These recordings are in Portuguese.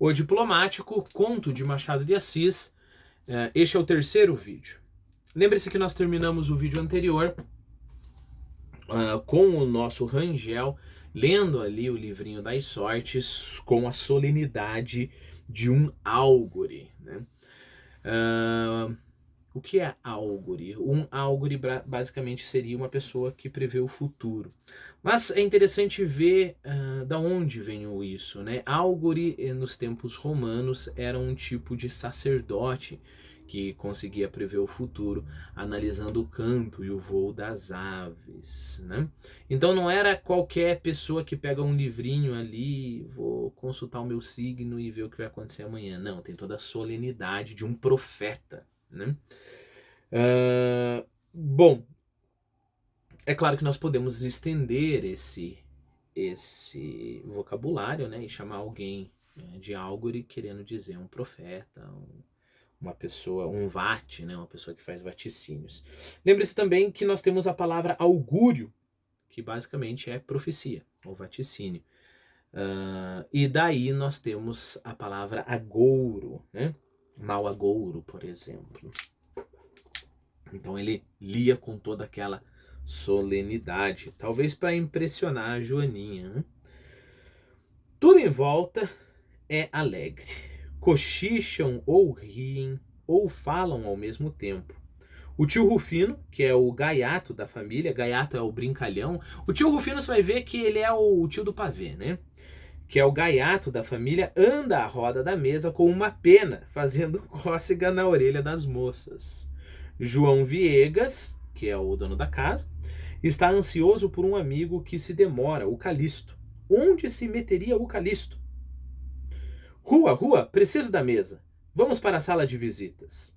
O Diplomático, conto de Machado de Assis. Este é o terceiro vídeo. Lembre-se que nós terminamos o vídeo anterior com o nosso Rangel lendo ali o livrinho das sortes com a solenidade de um álgore, né? O que é álgore? Um álgore basicamente seria uma pessoa que prevê o futuro. Mas é interessante ver da onde vem isso, né? Álgore, nos tempos romanos, era um tipo de sacerdote que conseguia prever o futuro, analisando o canto e o voo das aves, né? Então não era qualquer pessoa que pega um livrinho ali, vou consultar o meu signo e ver o que vai acontecer amanhã. Não, tem toda a solenidade de um profeta, né? Bom, é claro que nós podemos estender esse vocabulário, né, e chamar alguém de álgore querendo dizer um profeta, uma pessoa, um vate, né, uma pessoa que faz vaticínios. Lembre-se também que nós temos a palavra augúrio, que basicamente é profecia ou vaticínio. E daí nós temos a palavra agouro, né? Mau agouro, por exemplo. Então ele lia com toda aquela solenidade, talvez para impressionar a Joaninha, né? Tudo em volta é alegre. Cochicham ou riem ou falam ao mesmo tempo. O tio Rufino, que é o gaiato da família, gaiato é o brincalhão. O tio Rufino você vai ver que ele é o tio do pavê, né? Que é o gaiato da família, anda à roda da mesa com uma pena, fazendo cócega na orelha das moças. João Viegas, que é o dono da casa, está ansioso por um amigo que se demora, o Calixto. Onde se meteria o Calixto? Rua, rua, preciso da mesa. Vamos para a sala de visitas.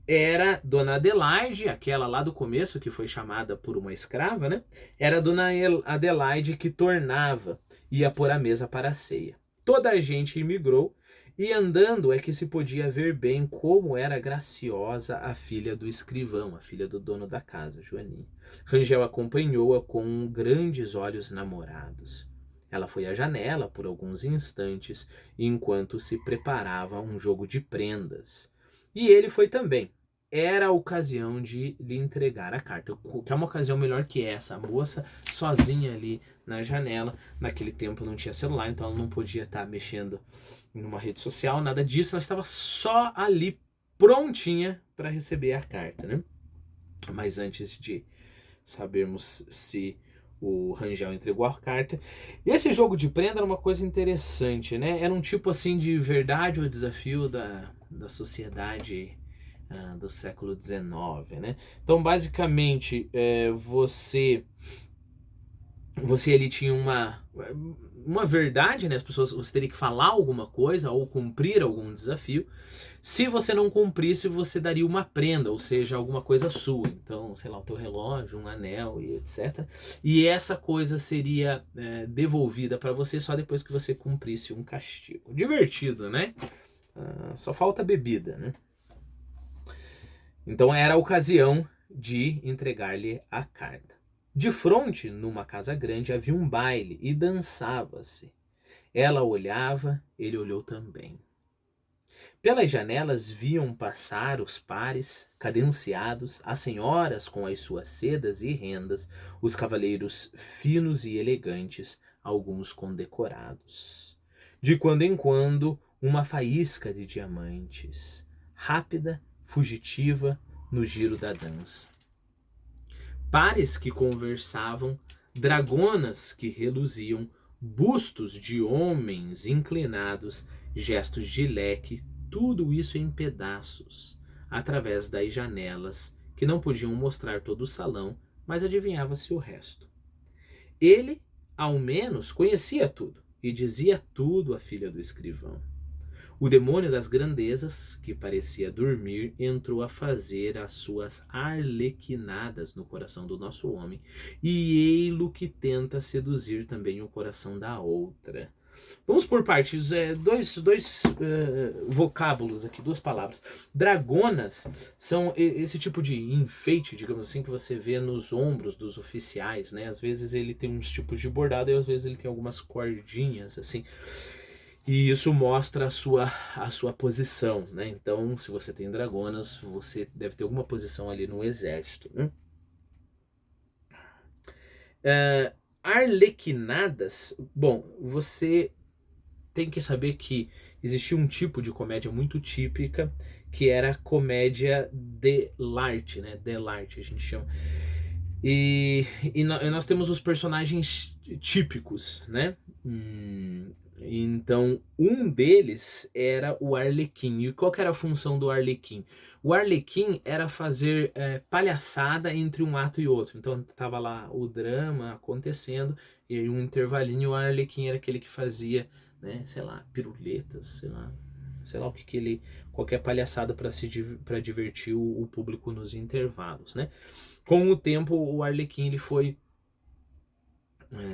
Era Dona Adelaide, aquela lá do começo que foi chamada por uma escrava, né? Era Dona Adelaide que tornava, ia pôr a mesa para a ceia. Toda a gente imigrou e andando é que se podia ver bem como era graciosa a filha do escrivão, a filha do dono da casa, Joaninha. Rangel acompanhou-a com grandes olhos namorados. Ela foi à janela por alguns instantes, enquanto se preparava um jogo de prendas. E ele foi também. Era a ocasião de lhe entregar a carta. Que é uma ocasião melhor que essa. A moça sozinha ali na janela. Naquele tempo não tinha celular, então ela não podia estar mexendo numa rede social, nada disso. Ela estava só ali prontinha para receber a carta, né? Mas antes de sabermos se o Rangel entregou a carta, esse jogo de prenda era uma coisa interessante, né? Era um tipo assim de verdade ou desafio da sociedade do século XIX, né? Então, basicamente, você ali tinha uma verdade, né? As pessoas, você teria que falar alguma coisa ou cumprir algum desafio. Se você não cumprisse, você daria uma prenda, ou seja, alguma coisa sua. Então, sei lá, o teu relógio, um anel e etc. E essa coisa seria devolvida para você só depois que você cumprisse um castigo. Divertido, né? Só falta bebida, né? Então era a ocasião de entregar-lhe a carta. De frente, numa casa grande, havia um baile e dançava-se. Ela olhava, ele olhou também. Pelas janelas viam passar os pares, cadenciados, as senhoras com as suas sedas e rendas, os cavalheiros finos e elegantes, alguns condecorados. De quando em quando, uma faísca de diamantes, rápida, fugitiva, no giro da dança. Pares que conversavam, dragonas que reluziam, bustos de homens inclinados, gestos de leque, tudo isso em pedaços, através das janelas, que não podiam mostrar todo o salão, mas adivinhava-se o resto. Ele, ao menos, conhecia tudo, e dizia tudo à filha do escrivão. O demônio das grandezas, que parecia dormir, entrou a fazer as suas arlequinadas no coração do nosso homem, e ei-lo que tenta seduzir também o coração da outra. Vamos por partes, dois vocábulos aqui, duas palavras. Dragonas são esse tipo de enfeite, digamos assim, que você vê nos ombros dos oficiais, né? Às vezes ele tem uns tipos de bordado e às vezes ele tem algumas cordinhas, assim. E isso mostra a sua posição, né? Então, se você tem dragonas, você deve ter alguma posição ali no exército, né? Arlequinadas, bom, você tem que saber que existia um tipo de comédia muito típica, que era a comédia de l'arte, né? De l'arte, a gente chama. E nós temos os personagens típicos, né? Então, um deles era o Arlequim. E qual que era a função do Arlequim? O Arlequim era fazer palhaçada entre um ato e outro. Então, tava lá o drama acontecendo, e aí um intervalinho, o Arlequim era aquele que fazia, né, sei lá, piruletas, sei lá o que ele, qualquer palhaçada para divertir o público nos intervalos, né? Com o tempo, o Arlequim ele foi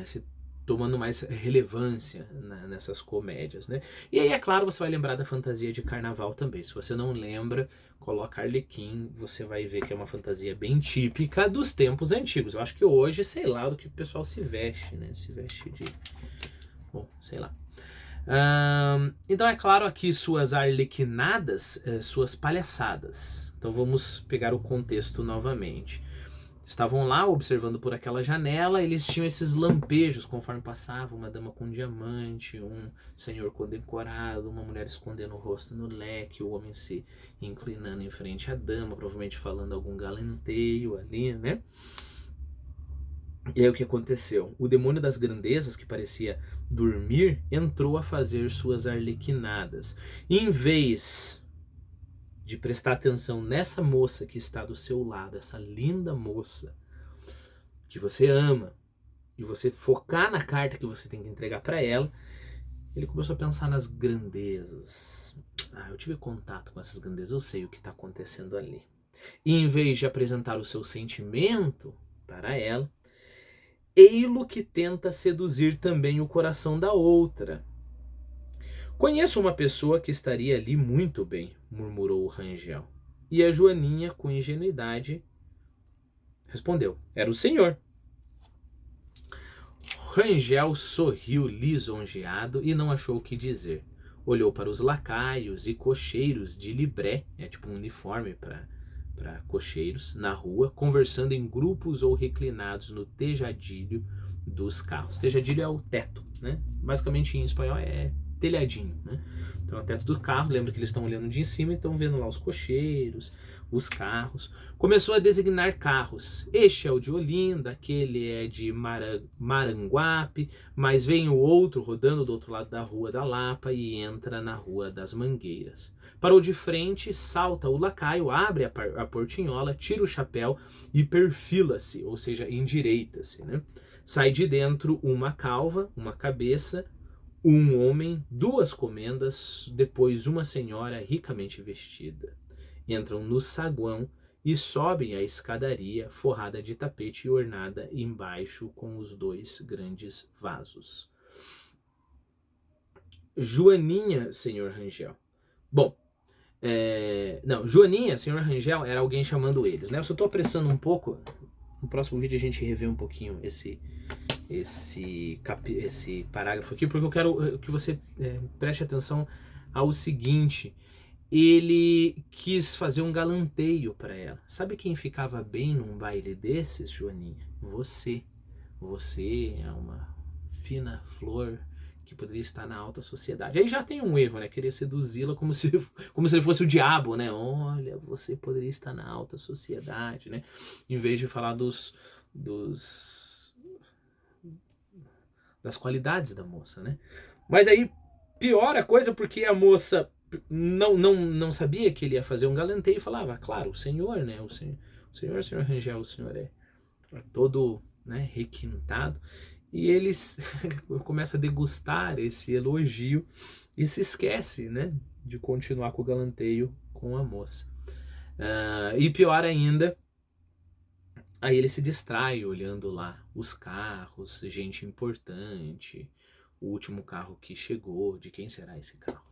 se tomando mais relevância nessas comédias, né? E aí, é claro, você vai lembrar da fantasia de carnaval também. Se você não lembra, coloca Arlequim, você vai ver que é uma fantasia bem típica dos tempos antigos. Eu acho que hoje, sei lá, do que o pessoal se veste, né? Se veste de... Bom, sei lá. Então, é claro, aqui suas arlequinadas, suas palhaçadas. Então, vamos pegar o contexto novamente. Estavam lá observando por aquela janela, eles tinham esses lampejos conforme passava uma dama com diamante, um senhor condecorado, uma mulher escondendo o rosto no leque, o homem se inclinando em frente à dama, provavelmente falando algum galanteio ali, né? E aí o que aconteceu? O demônio das grandezas, que parecia dormir, entrou a fazer suas arlequinadas. E em vez de prestar atenção nessa moça que está do seu lado, essa linda moça que você ama, e você focar na carta que você tem que entregar para ela, ele começou a pensar nas grandezas. Eu tive contato com essas grandezas, eu sei o que está acontecendo ali. E em vez de apresentar o seu sentimento para ela, ei-lo que tenta seduzir também o coração da outra. Conheço uma pessoa que estaria ali muito bem, murmurou o Rangel. E a Joaninha, com ingenuidade, respondeu: era o senhor. Rangel sorriu lisonjeado e não achou o que dizer. Olhou para os lacaios e cocheiros de libré, tipo um uniforme para cocheiros, na rua, conversando em grupos ou reclinados no tejadilho dos carros. Tejadilho é o teto, né? Basicamente em espanhol é telhadinho, né? Então é o teto do carro, lembra que eles estão olhando de cima e estão vendo lá os cocheiros, os carros. Começou a designar carros. Este é o de Olinda, aquele é de Maranguape, mas vem o outro rodando do outro lado da Rua da Lapa e entra na Rua das Mangueiras. Parou de frente, salta o lacaio, abre a portinhola, tira o chapéu e perfila-se, ou seja, endireita-se, né? Sai de dentro uma calva, uma cabeça, um homem, duas comendas, depois uma senhora ricamente vestida. Entram no saguão e sobem a escadaria forrada de tapete e ornada embaixo com os dois grandes vasos. Joaninha, senhor Rangel. Bom, não, Joaninha, senhor Rangel, era alguém chamando eles, né? Eu só tô apressando um pouco. No próximo vídeo a gente revê um pouquinho esse parágrafo aqui, porque eu quero que você preste atenção ao seguinte. Ele quis fazer um galanteio para ela. Sabe quem ficava bem num baile desses, Joaninha? Você. Você é uma fina flor que poderia estar na alta sociedade. Aí já tem um erro, né? Querer seduzi-la como se ele fosse o diabo, né? Olha, você poderia estar na alta sociedade, né? Em vez de falar das qualidades da moça, né? Mas aí piora a coisa porque a moça não sabia que ele ia fazer um galanteio e falava: claro, o senhor, né? O senhor Rangel, o senhor é todo, né, requintado. E eles começa a degustar esse elogio e se esquece, né, de continuar com o galanteio com a moça. E pior ainda, aí ele se distrai olhando lá os carros, gente importante, o último carro que chegou, de quem será esse carro?